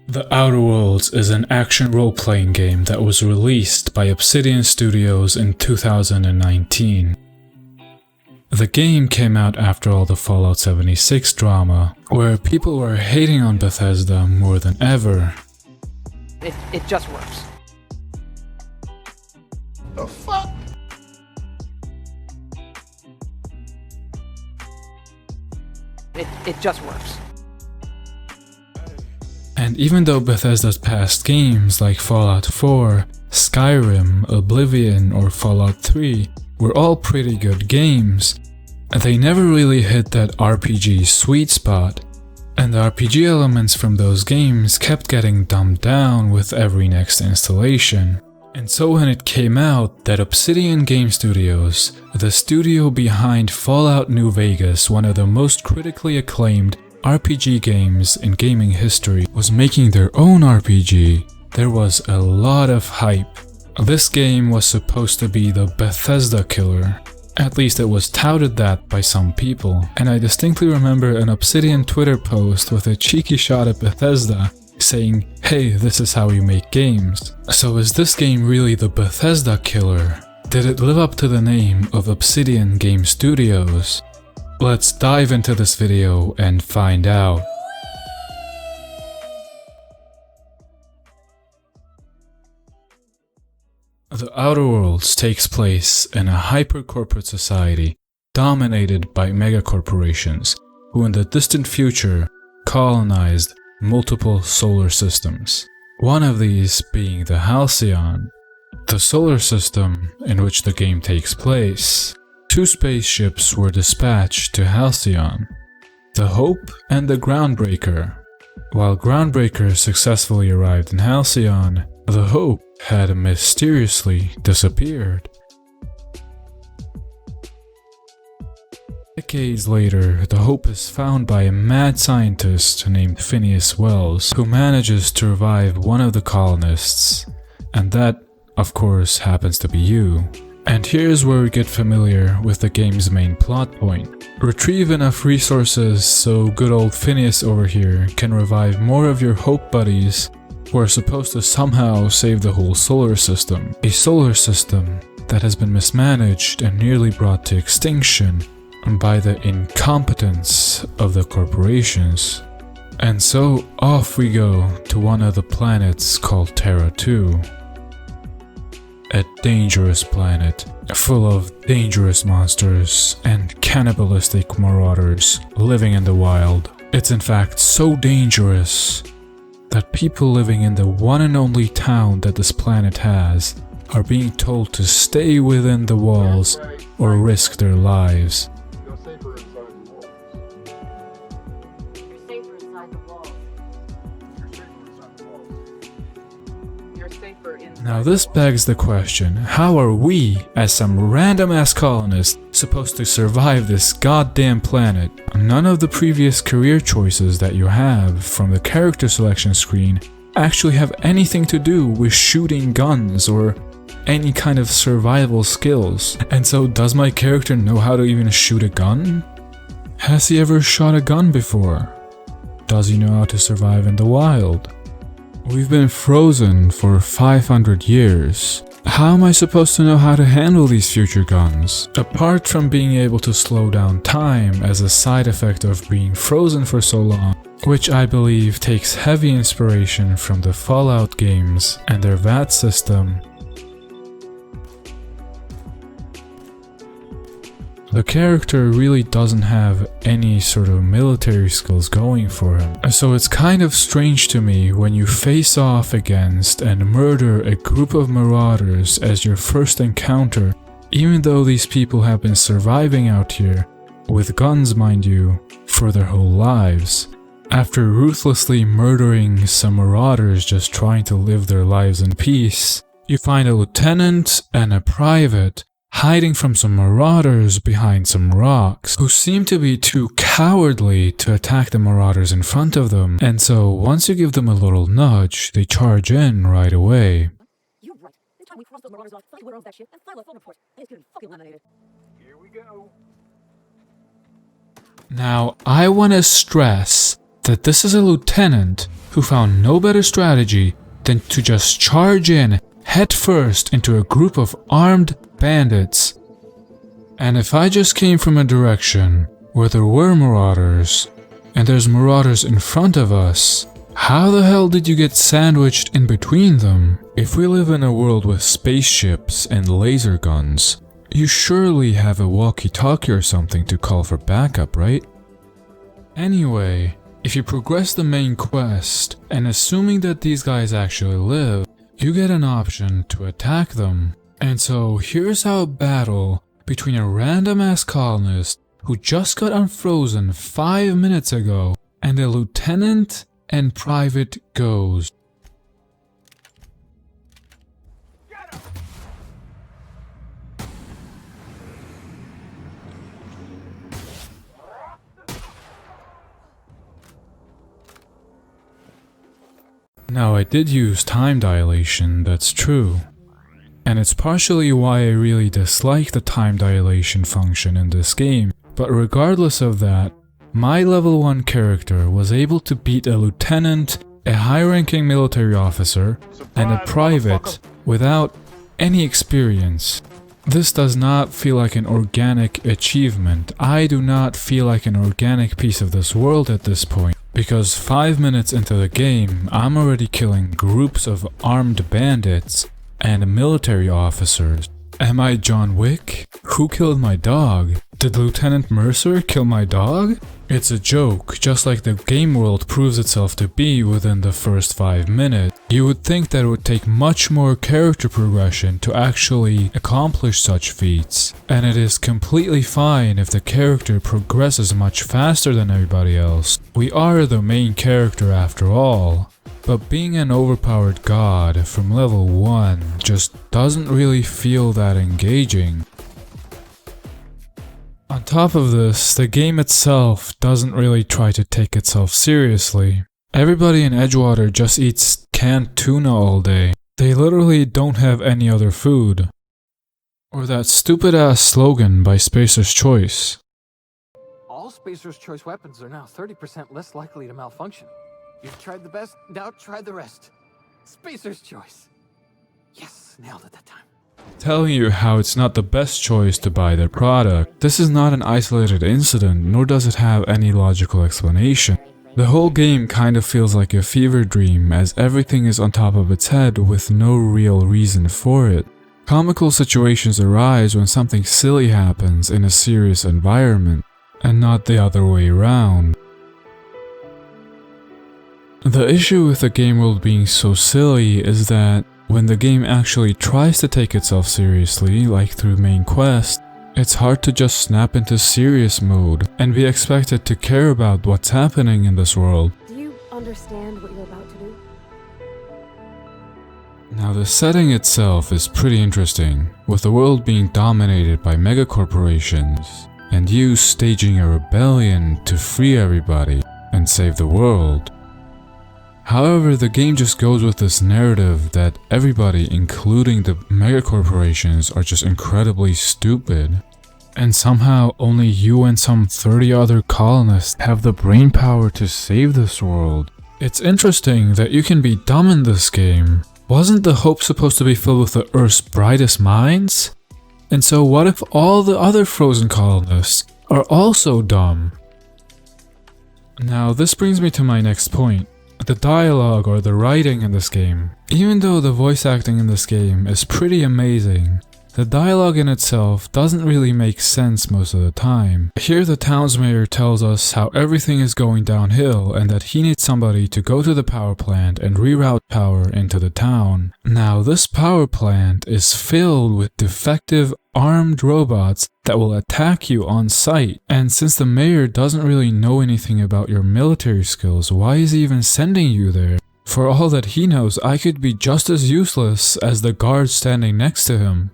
The Outer Worlds is an action role-playing game that was released by Obsidian Studios in 2019. The game came out after all the Fallout 76 drama, where people were hating on Bethesda more than ever. It just works. The fuck? It just works. And even though Bethesda's past games like Fallout 4, Skyrim, Oblivion, or Fallout 3 were all pretty good games, they never really hit that RPG sweet spot, and the RPG elements from those games kept getting dumbed down with every next installation. And so when it came out that Obsidian Game Studios, the studio behind Fallout New Vegas, one of the most critically acclaimed RPG games in gaming history, was making their own RPG, there was a lot of hype. This game was supposed to be the Bethesda killer. At least it was touted that by some people, and I distinctly remember an Obsidian Twitter post with a cheeky shot at Bethesda saying, "Hey, this is how you make games." So is this game really the Bethesda killer? Did it live up to the name of Obsidian Game Studios? Let's dive into this video and find out. The Outer Worlds takes place in a hyper-corporate society dominated by megacorporations who in the distant future colonized multiple solar systems. One of these being the Halcyon, the solar system in which the game takes place. Two spaceships were dispatched to Halcyon, the Hope and the Groundbreaker. While Groundbreaker successfully arrived in Halcyon, the Hope had mysteriously disappeared. Decades later, the Hope is found by a mad scientist named Phineas Wells, who manages to revive one of the colonists, and that, of course, happens to be you. And here's where we get familiar with the game's main plot point. Retrieve enough resources so good old Phineas over here can revive more of your Hope buddies who are supposed to somehow save the whole solar system. A solar system that has been mismanaged and nearly brought to extinction by the incompetence of the corporations. And so off we go to one of the planets called Terra 2. A dangerous planet, full of dangerous monsters and cannibalistic marauders living in the wild. It's in fact so dangerous that people living in the one and only town that this planet has are being told to stay within the walls or risk their lives. Now this begs the question, how are we, as some random-ass colonists, supposed to survive this goddamn planet? None of the previous career choices that you have from the character selection screen actually have anything to do with shooting guns or any kind of survival skills. And so does my character know how to even shoot a gun? Has he ever shot a gun before? Does he know how to survive in the wild? We've been frozen for 500 years. How am I supposed to know how to handle these future guns? Apart from being able to slow down time as a side effect of being frozen for so long, which I believe takes heavy inspiration from the Fallout games and their VAT system, the character really doesn't have any sort of military skills going for him. So it's kind of strange to me when you face off against and murder a group of marauders as your first encounter, even though these people have been surviving out here, with guns mind you, for their whole lives. After ruthlessly murdering some marauders just trying to live their lives in peace, you find a lieutenant and a private hiding from some marauders behind some rocks, who seem to be too cowardly to attack the marauders in front of them, and so once you give them a little nudge, they charge in right away. You're right. This time we crossed the marauders off, fucking where owns that shit, and file a phone report. And it's gonna be fucking laminated. Here we go. Now, I want to stress that this is a lieutenant who found no better strategy than to just charge in headfirst into a group of armed bandits. And if I just came from a direction where there were marauders, and there's marauders in front of us, how the hell did you get sandwiched in between them? If we live in a world with spaceships and laser guns, you surely have a walkie-talkie or something to call for backup, right? Anyway, if you progress the main quest, and assuming that these guys actually live, you get an option to attack them. And so here's how a battle between a random ass colonist who just got unfrozen 5 minutes ago and a lieutenant and private goes. Now I did use time dilation, that's true. And it's partially why I really dislike the time dilation function in this game, but regardless of that, my level 1 character was able to beat a lieutenant, a high-ranking military officer, and a private without any experience. This does not feel like an organic achievement. I do not feel like an organic piece of this world at this point, because 5 minutes into the game, I'm already killing groups of armed bandits and military officers. Am I John Wick? Who killed my dog? Did Lieutenant Mercer kill my dog? It's a joke, just like the game world proves itself to be within the first 5 minutes. You would think that it would take much more character progression to actually accomplish such feats, and it is completely fine if the character progresses much faster than everybody else. We are the main character after all. But being an overpowered god from level 1 just doesn't really feel that engaging. On top of this, the game itself doesn't really try to take itself seriously. Everybody in Edgewater just eats canned tuna all day. They literally don't have any other food. Or that stupid ass slogan by Spacer's Choice. All Spacer's Choice weapons are now 30% less likely to malfunction. You've tried the best, now try the rest. Spacer's Choice. Yes, nailed it that time. Telling you how it's not the best choice to buy their product. This is not an isolated incident, nor does it have any logical explanation. The whole game kind of feels like a fever dream, as everything is on top of its head with no real reason for it. Comical situations arise when something silly happens in a serious environment, and not the other way around. The issue with the game world being so silly is that when the game actually tries to take itself seriously, like through main quest, it's hard to just snap into serious mode and be expected to care about what's happening in this world. Do you understand what you're about to do? Now the setting itself is pretty interesting, with the world being dominated by megacorporations, and you staging a rebellion to free everybody and save the world. However, the game just goes with this narrative that everybody, including the megacorporations, are just incredibly stupid. And somehow only you and some 30 other colonists have the brainpower to save this world. It's interesting that you can be dumb in this game. Wasn't the hope supposed to be filled with the Earth's brightest minds? And so what if all the other frozen colonists are also dumb? Now this brings me to my next point. The dialogue or the writing in this game. Even though the voice acting in this game is pretty amazing, the dialogue in itself doesn't really make sense most of the time. Here the town's mayor tells us how everything is going downhill and that he needs somebody to go to the power plant and reroute power into the town. Now this power plant is filled with defective armed robots that will attack you on sight. And since the mayor doesn't really know anything about your military skills, why is he even sending you there? For all that he knows, I could be just as useless as the guard standing next to him.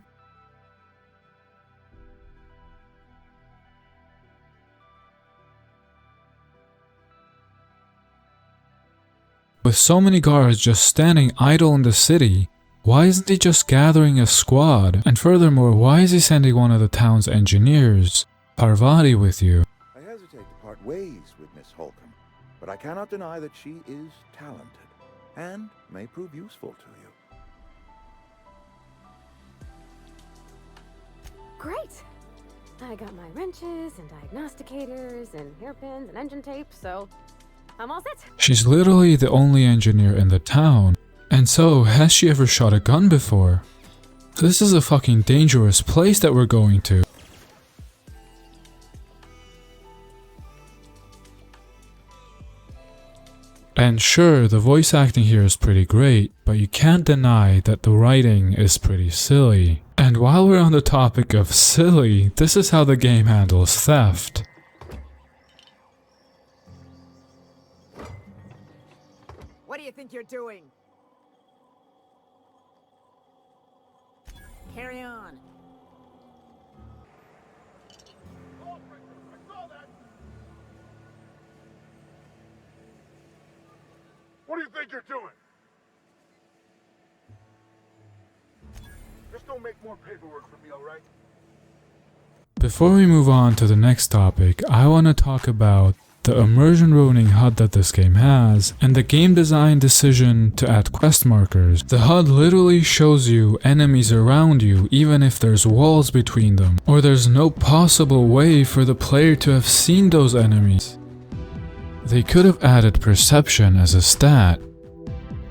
With so many guards just standing idle in the city, why isn't he just gathering a squad? And furthermore, why is he sending one of the town's engineers, Parvati, with you? I hesitate to part ways with Miss Holcomb. but I cannot deny that she is talented and may prove useful to you. Great! I got my wrenches and diagnosticators and hairpins and engine tape, so I'm all set. She's literally the only engineer in the town. And so, has she ever shot a gun before? This is a fucking dangerous place that we're going to. And sure, the voice acting here is pretty great, but you can't deny that the writing is pretty silly. And while we're on the topic of silly, this is how the game handles theft. What do you think you're doing? Carry on. What do you think you're doing? Just don't make more paperwork for me, alright? Before we move on to the next topic, I want to talk about the immersion ruining HUD that this game has, and the game design decision to add quest markers. The HUD literally shows you enemies around you even if there's walls between them, or there's no possible way for the player to have seen those enemies. They could have added perception as a stat,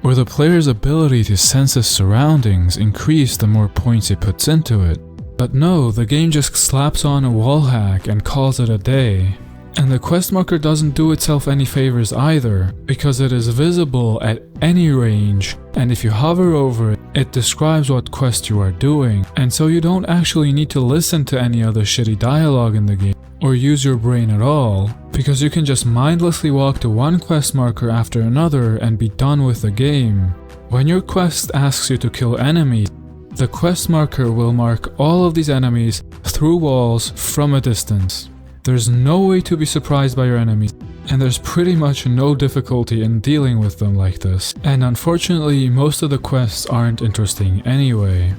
where the player's ability to sense his surroundings increased the more points he puts into it. But no, the game just slaps on a wall hack and calls it a day. And the quest marker doesn't do itself any favors either, because it is visible at any range, and if you hover over it, it describes what quest you are doing, and so you don't actually need to listen to any other shitty dialogue in the game, or use your brain at all, because you can just mindlessly walk to one quest marker after another and be done with the game. When your quest asks you to kill enemies, the quest marker will mark all of these enemies through walls from a distance. There's no way to be surprised by your enemies, and there's pretty much no difficulty in dealing with them like this, and unfortunately most of the quests aren't interesting anyway.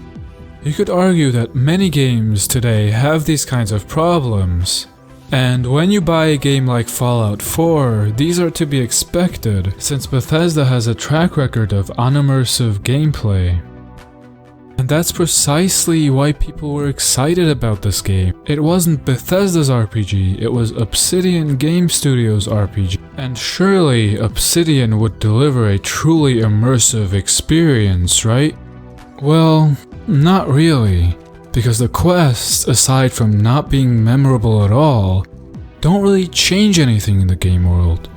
You could argue that many games today have these kinds of problems, and when you buy a game like Fallout 4, these are to be expected, since Bethesda has a track record of unimmersive gameplay. And that's precisely why people were excited about this game. It wasn't Bethesda's RPG, it was Obsidian Game Studios' RPG. And surely Obsidian would deliver a truly immersive experience, right? Well, not really. Because the quests, aside from not being memorable at all, don't really change anything in the game world.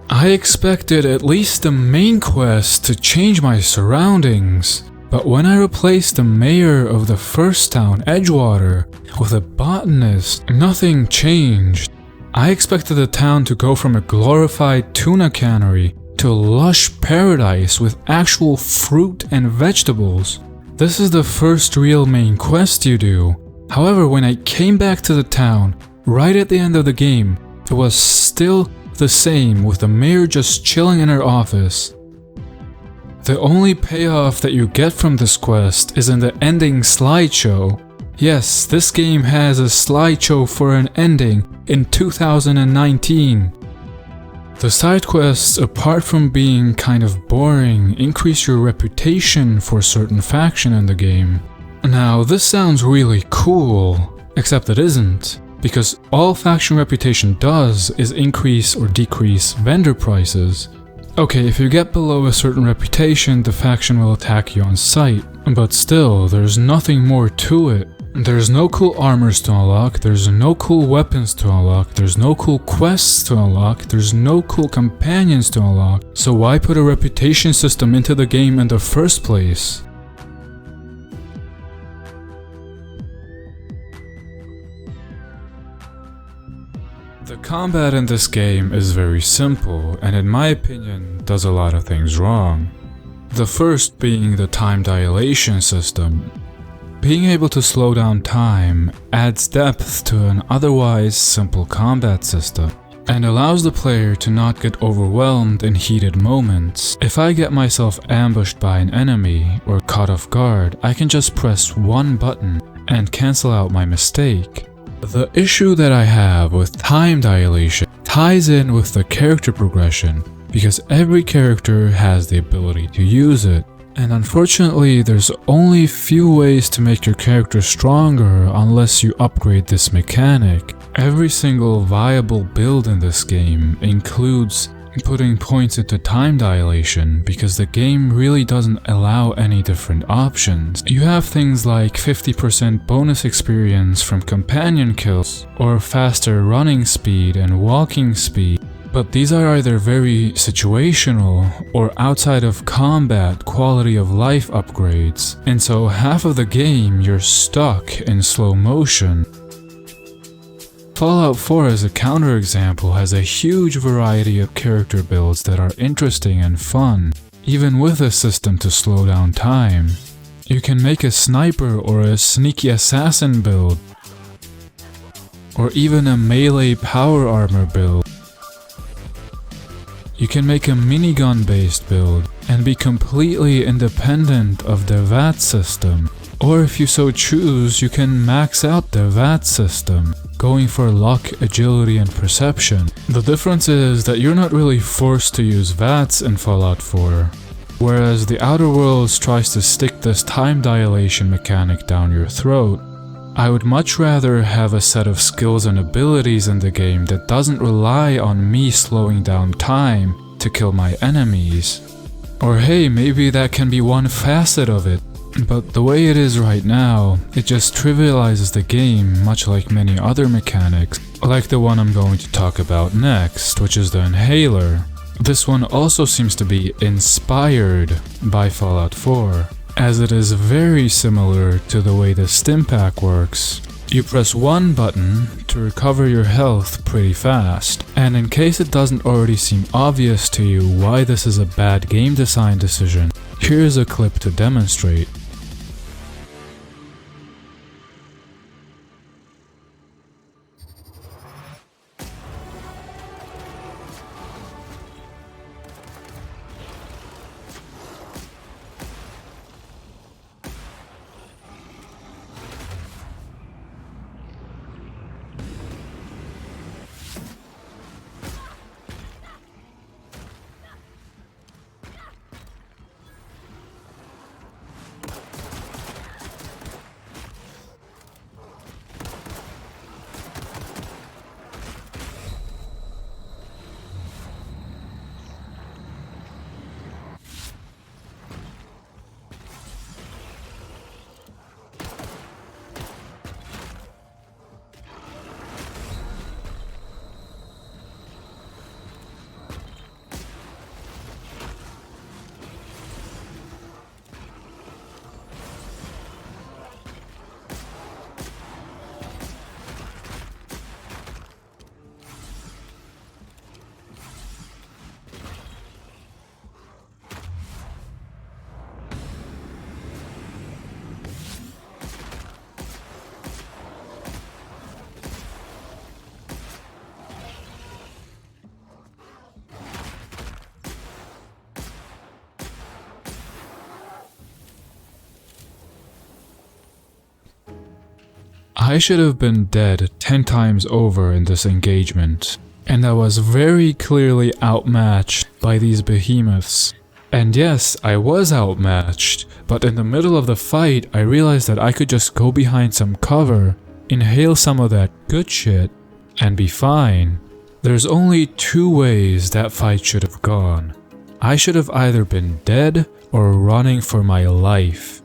I expected at least the main quest to change my surroundings. But when I replaced the mayor of the first town, Edgewater, with a botanist, nothing changed. I expected the town to go from a glorified tuna cannery to a lush paradise with actual fruit and vegetables. This is the first real main quest you do. However, when I came back to the town, right at the end of the game, it was still the same, with the mayor just chilling in her office. The only payoff that you get from this quest is in the ending slideshow. Yes, this game has a slideshow for an ending in 2019. The side quests, apart from being kind of boring, increase your reputation for a certain faction in the game. Now, this sounds really cool, except it isn't, because all faction reputation does is increase or decrease vendor prices. Okay, if you get below a certain reputation, the faction will attack you on sight, but still, there's nothing more to it. There's no cool armors to unlock, there's no cool weapons to unlock, there's no cool quests to unlock, there's no cool companions to unlock, so why put a reputation system into the game in the first place? The combat in this game is very simple, and in my opinion, does a lot of things wrong. The first being the time dilation system. Being able to slow down time adds depth to an otherwise simple combat system, and allows the player to not get overwhelmed in heated moments. If I get myself ambushed by an enemy or caught off guard, I can just press one button and cancel out my mistake. The issue that I have with time dilation ties in with the character progression, because every character has the ability to use it. And unfortunately, there's only few ways to make your character stronger unless you upgrade this mechanic. Every single viable build in this game includes putting points into time dilation, because the game really doesn't allow any different options. You have things like 50% bonus experience from companion kills, or faster running speed and walking speed, but these are either very situational or outside of combat quality of life upgrades, and so half of the game you're stuck in slow motion. Fallout 4 as a counterexample has a huge variety of character builds that are interesting and fun, even with a system to slow down time. You can make a sniper or a sneaky assassin build, or even a melee power armor build. You can make a minigun based build and be completely independent of the VAT system. Or if you so choose, you can max out the VAT system, going for luck, agility, and perception. The difference is that you're not really forced to use VATs in Fallout 4, whereas the Outer Worlds tries to stick this time dilation mechanic down your throat. I would much rather have a set of skills and abilities in the game that doesn't rely on me slowing down time to kill my enemies. Or hey, maybe that can be one facet of it. But the way it is right now, it just trivializes the game, much like many other mechanics, like the one I'm going to talk about next, which is the Inhaler. This one also seems to be inspired by Fallout 4, as it is very similar to the way the Stimpak works. You press one button to recover your health pretty fast, and in case it doesn't already seem obvious to you why this is a bad game design decision, here's a clip to demonstrate. I should have been dead 10 times over in this engagement, and I was very clearly outmatched by these behemoths. And yes, I was outmatched, but in the middle of the fight I realized that I could just go behind some cover, inhale some of that good shit, and be fine. There's only two ways that fight should have gone. I should have either been dead or running for my life.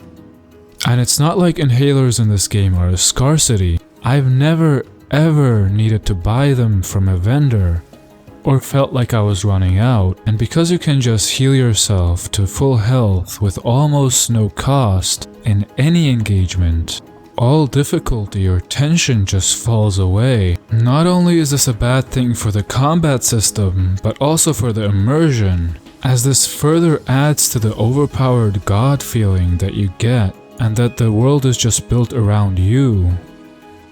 And it's not like inhalers in this game are a scarcity. I've never ever needed to buy them from a vendor, or felt like I was running out, and because you can just heal yourself to full health with almost no cost in any engagement, all difficulty or tension just falls away. Not only is this a bad thing for the combat system, but also for the immersion, as this further adds to the overpowered god feeling that you get, and that the world is just built around you.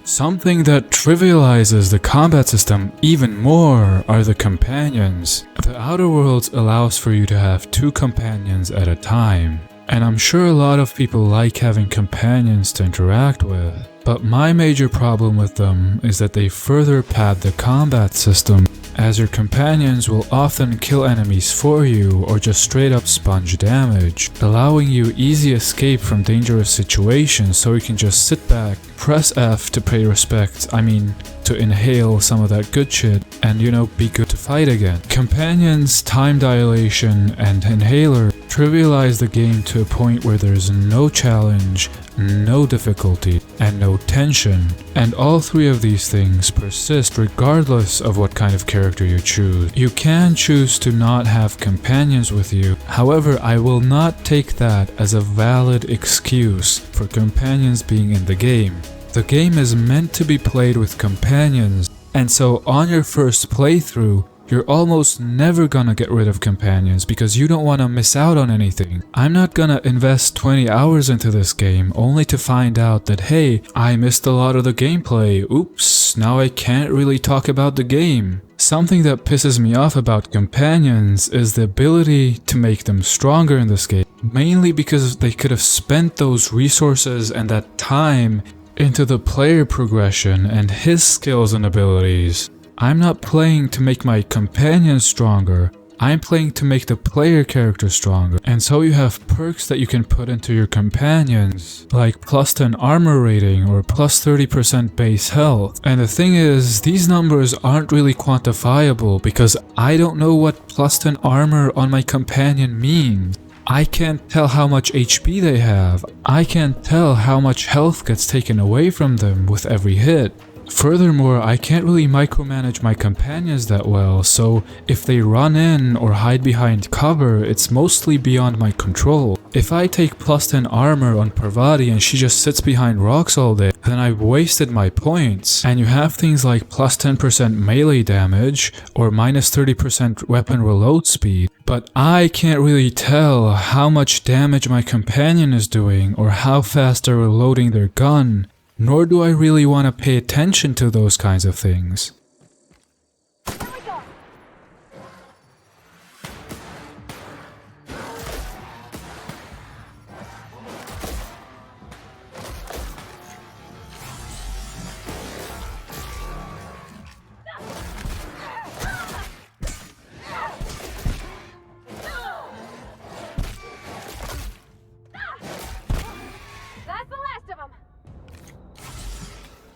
Something that trivializes the combat system even more are the companions. The Outer Worlds allows for you to have 2 companions at a time, and I'm sure a lot of people like having companions to interact with, but my major problem with them is that they further pad the combat system as your companions will often kill enemies for you or just straight up sponge damage, allowing you easy escape from dangerous situations so you can just sit back, press F to pay respect, to inhale some of that good shit, and be good to fight again. Companions, time dilation, and inhaler trivialize the game to a point where there's no challenge, no difficulty, and no tension. And all three of these things persist regardless of what kind of character you choose. You can choose to not have companions with you. However, I will not take that as a valid excuse for companions being in the game. The game is meant to be played with companions, and so on your first playthrough, you're almost never gonna get rid of companions because you don't want to miss out on anything. I'm not gonna invest 20 hours into this game only to find out that hey, I missed a lot of the gameplay, oops, now I can't really talk about the game. Something that pisses me off about companions is the ability to make them stronger in this game, mainly because they could have spent those resources and that time into the player progression and his skills and abilities. I'm not playing to make my companions stronger, I'm playing to make the player character stronger. And so you have perks that you can put into your companions, like plus 10 armor rating or plus 30% base health. And the thing is, these numbers aren't really quantifiable because I don't know what plus 10 armor on my companion means. I can't tell how much HP they have. I can't tell how much health gets taken away from them with every hit. Furthermore, I can't really micromanage my companions that well, so if they run in or hide behind cover, it's mostly beyond my control. If I take plus 10 armor on Parvati and she just sits behind rocks all day, then I've wasted my points. And you have things like plus 10% melee damage or minus 30% weapon reload speed. But I can't really tell how much damage my companion is doing or how fast they're reloading their gun. Nor do I really want to pay attention to those kinds of things.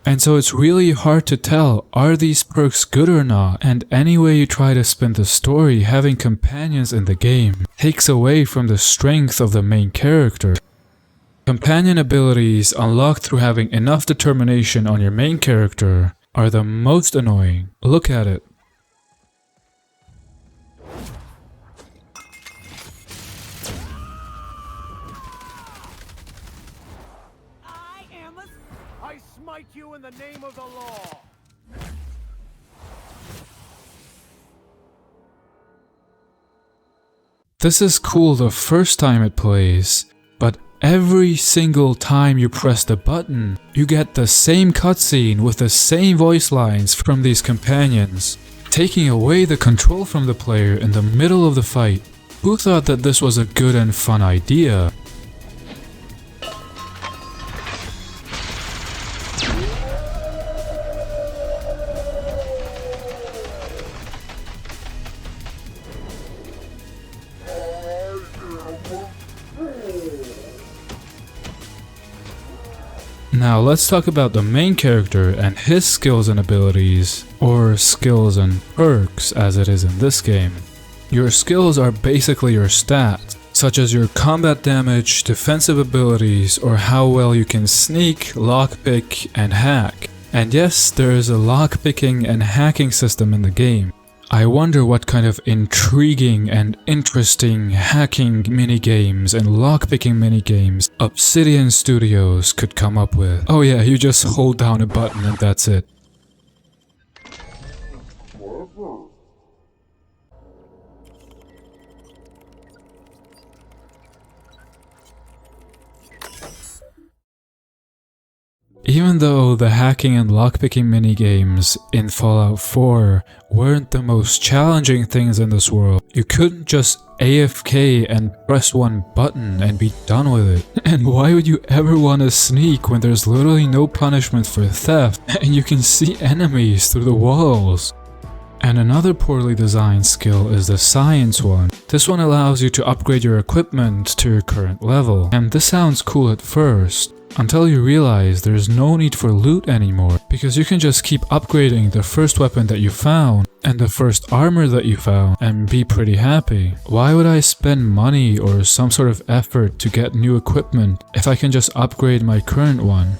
And so it's really hard to tell, are these perks good or not? And any way you try to spin the story, having companions in the game takes away from the strength of the main character. Companion abilities unlocked through having enough determination on your main character are the most annoying. Look at it. You in the name of the law. This is cool the first time it plays, but every single time you press the button, you get the same cutscene with the same voice lines from these companions, taking away the control from the player in the middle of the fight. Who thought that this was a good and fun idea? Now let's talk about the main character and his skills and abilities, or skills and perks as it is in this game. Your skills are basically your stats, such as your combat damage, defensive abilities, or how well you can sneak, lockpick, and hack. And yes, there is a lockpicking and hacking system in the game. I wonder what kind of intriguing and interesting hacking minigames and lockpicking minigames Obsidian Studios could come up with. Oh yeah, you just hold down a button and that's it. Even though the hacking and lockpicking minigames in Fallout 4 weren't the most challenging things in this world, you couldn't just AFK and press one button and be done with it. And why would you ever want to sneak when there's literally no punishment for theft and you can see enemies through the walls? And another poorly designed skill is the science one. This one allows you to upgrade your equipment to your current level. And this sounds cool at first, until you realize there's no need for loot anymore, because you can just keep upgrading the first weapon that you found and the first armor that you found and be pretty happy. Why would I spend money or some sort of effort to get new equipment if I can just upgrade my current one?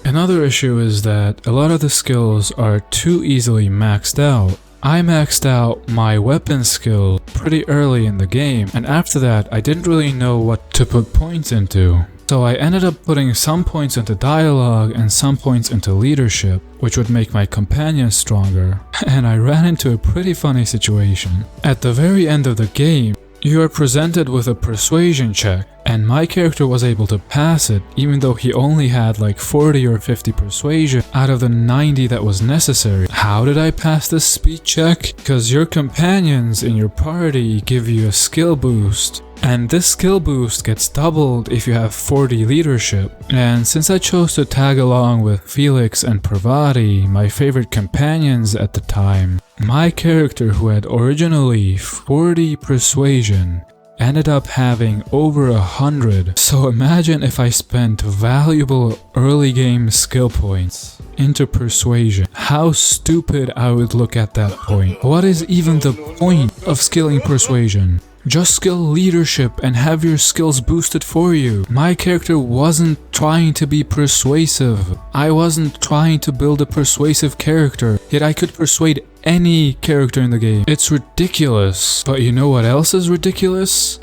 Another issue is that a lot of the skills are too easily maxed out. I maxed out my weapon skill pretty early in the game, and after that I didn't really know what to put points into. So I ended up putting some points into dialogue and some points into leadership, which would make my companions stronger. And I ran into a pretty funny situation. At the very end of the game, you are presented with a persuasion check, and my character was able to pass it even though he only had like 40 or 50 persuasion out of the 90 that was necessary. How did I pass this speed check? Because your companions in your party give you a skill boost, and this skill boost gets doubled if you have 40 leadership. And since I chose to tag along with Felix and Pravati, my favorite companions at the time, my character, who had originally 40 persuasion, ended up having over 100. So imagine if I spent valuable early game skill points into persuasion. How stupid I would look at that point. What is even the point of skilling persuasion? Just skill leadership and have your skills boosted for you. My character wasn't trying to be persuasive. I wasn't trying to build a persuasive character, yet I could persuade any character in the game. It's ridiculous. But you know what else is ridiculous?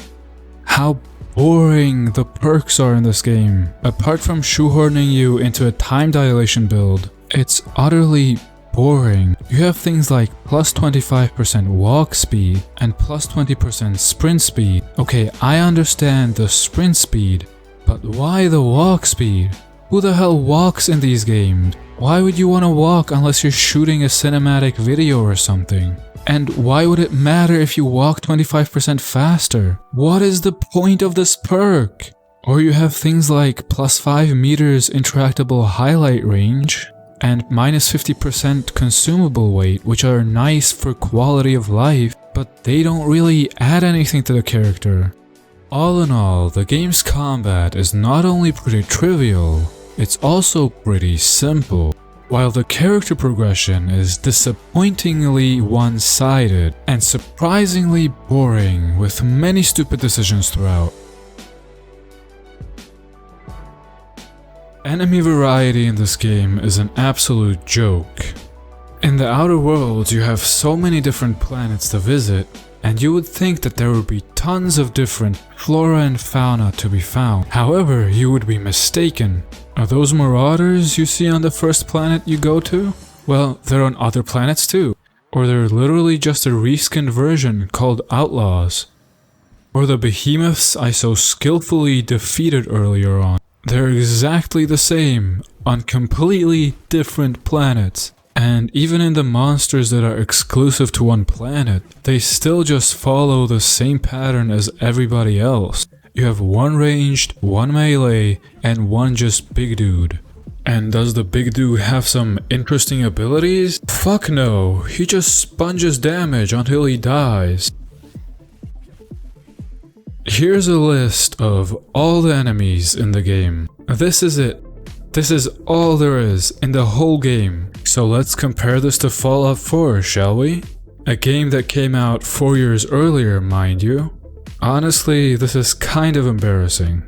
How boring the perks are in this game. Apart from shoehorning you into a time dilation build, it's utterly boring. You have things like plus 25% walk speed and plus 20% sprint speed. Okay, I understand the sprint speed, but why the walk speed? Who the hell walks in these games? Why would you want to walk unless you're shooting a cinematic video or something? And why would it matter if you walk 25% faster? What is the point of this perk? Or you have things like plus 5 meters interactable highlight range and minus 50% consumable weight, which are nice for quality of life, but they don't really add anything to the character. All in all, the game's combat is not only pretty trivial, it's also pretty simple, while the character progression is disappointingly one-sided and surprisingly boring with many stupid decisions throughout. Enemy variety in this game is an absolute joke. In the Outer Worlds, you have so many different planets to visit, and you would think that there would be tons of different flora and fauna to be found. However, you would be mistaken. Are those marauders you see on the first planet you go to? Well, they're on other planets too. Or they're literally just a reskinned version called outlaws. Or the behemoths I so skillfully defeated earlier on. They're exactly the same, on completely different planets. And even in the monsters that are exclusive to one planet, they still just follow the same pattern as everybody else. You have one ranged, one melee, and one just big dude. And does the big dude have some interesting abilities? Fuck no, he just sponges damage until he dies. Here's a list of all the enemies in the game. This is it. This is all there is in the whole game. So let's compare this to Fallout 4, shall we? A game that came out 4 years earlier, mind you. Honestly, this is kind of embarrassing.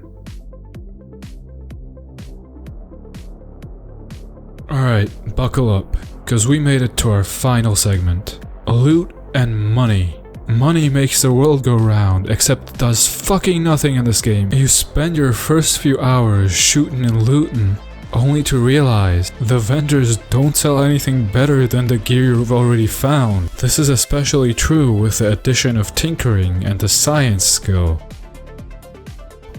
Alright, buckle up, cause we made it to our final segment. Loot and money. Money makes the world go round, except it does fucking nothing in this game. You spend your first few hours shooting and looting, only to realize the vendors don't sell anything better than the gear you've already found. This is especially true with the addition of tinkering and the science skill.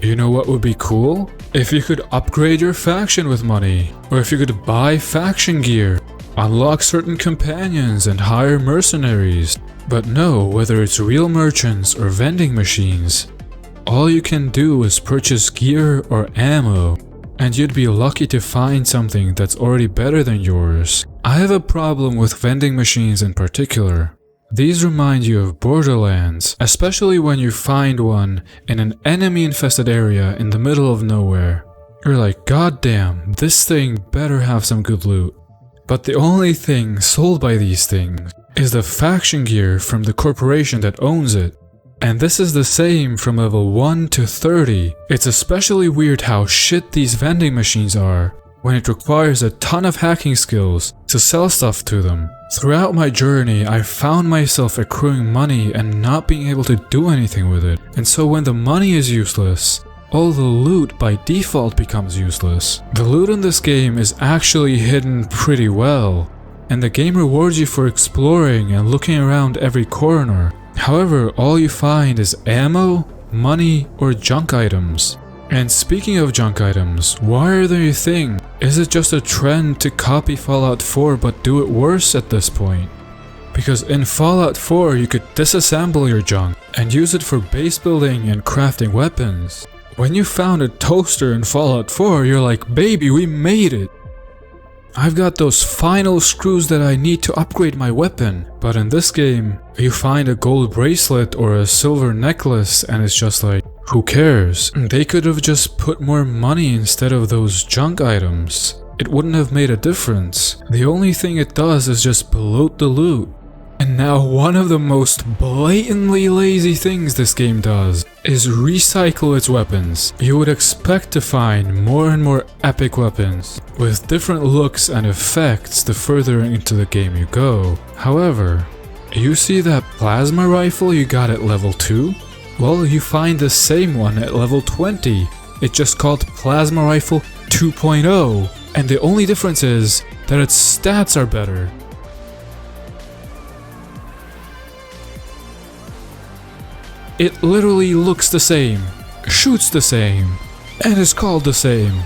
You know what would be cool? If you could upgrade your faction with money, or if you could buy faction gear, unlock certain companions and hire mercenaries. But no, whether it's real merchants or vending machines, all you can do is purchase gear or ammo, and you'd be lucky to find something that's already better than yours. I have a problem with vending machines in particular. These remind you of Borderlands, especially when you find one in an enemy-infested area in the middle of nowhere. You're like, God damn, this thing better have some good loot. But the only thing sold by these things is the faction gear from the corporation that owns it. And this is the same from level 1 to 30. It's especially weird how shit these vending machines are, when it requires a ton of hacking skills to sell stuff to them. Throughout my journey, I found myself accruing money and not being able to do anything with it. And so when the money is useless, all the loot by default becomes useless. The loot in this game is actually hidden pretty well, and the game rewards you for exploring and looking around every corner. However, all you find is ammo, money, or junk items. And speaking of junk items, why are they a thing? Is it just a trend to copy Fallout 4 but do it worse at this point? Because in Fallout 4 you could disassemble your junk and use it for base building and crafting weapons. When you found a toaster in Fallout 4, you're like, baby, we made it! I've got those final screws that I need to upgrade my weapon. But in this game, you find a gold bracelet or a silver necklace and it's just like, who cares? They could have just put more money instead of those junk items. It wouldn't have made a difference. The only thing it does is just bloat the loot. And now one of the most blatantly lazy things this game does is recycle its weapons. You would expect to find more and more epic weapons with different looks and effects the further into the game you go. However, you see that plasma rifle you got at level 2? Well, you find the same one at level 20. It's just called Plasma Rifle 2.0, and the only difference is that its stats are better. It literally looks the same, shoots the same, and is called the same.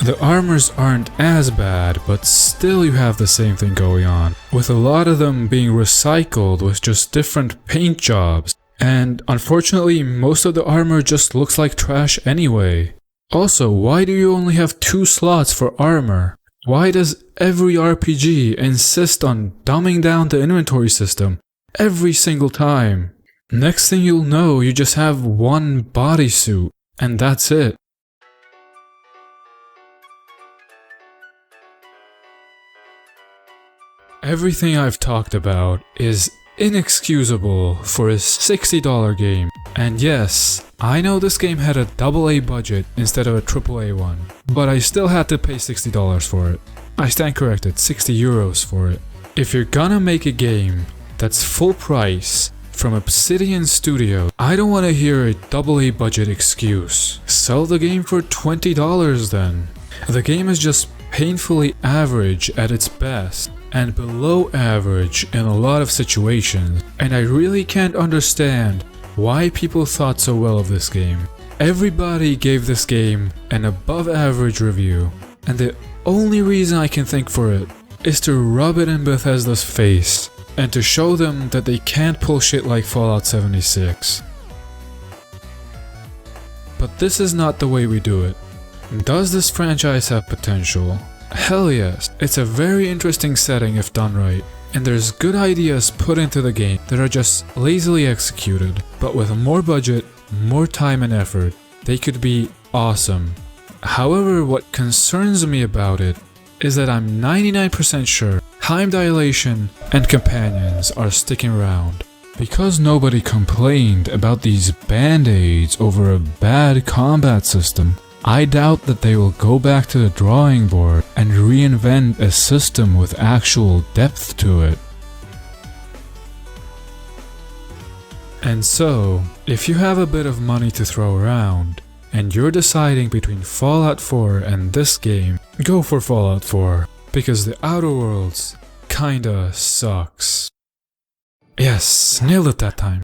The armors aren't as bad, but still you have the same thing going on, with a lot of them being recycled with just different paint jobs. And unfortunately, most of the armor just looks like trash anyway. Also, why do you only have 2 slots for armor? Why does every RPG insist on dumbing down the inventory system every single time? Next thing you'll know, you just have 1 bodysuit, and that's it. Everything I've talked about is inexcusable for a $60 game. And yes, I know this game had a AA budget instead of a AAA one, but I still had to pay $60 for it. I stand corrected, 60 euros for it. If you're gonna make a game that's full price from Obsidian Studio, I don't want to hear a AA budget excuse. Sell the game for $20 then. The game is just painfully average at its best, and below average in a lot of situations, and I really can't understand why people thought so well of this game. Everybody gave this game an above average review, and the only reason I can think for it is to rub it in Bethesda's face and to show them that they can't pull shit like Fallout 76. But this is not the way we do it. Does this franchise have potential? Hell yes, it's a very interesting setting if done right, and there's good ideas put into the game that are just lazily executed, but with more budget, more time and effort, they could be awesome. However, what concerns me about it is that I'm 99% sure time dilation and companions are sticking around. Because nobody complained about these band-aids over a bad combat system, I doubt that they will go back to the drawing board and reinvent a system with actual depth to it. And so, if you have a bit of money to throw around, and you're deciding between Fallout 4 and this game, go for Fallout 4, because the Outer Worlds kinda sucks. Yes, nailed it that time.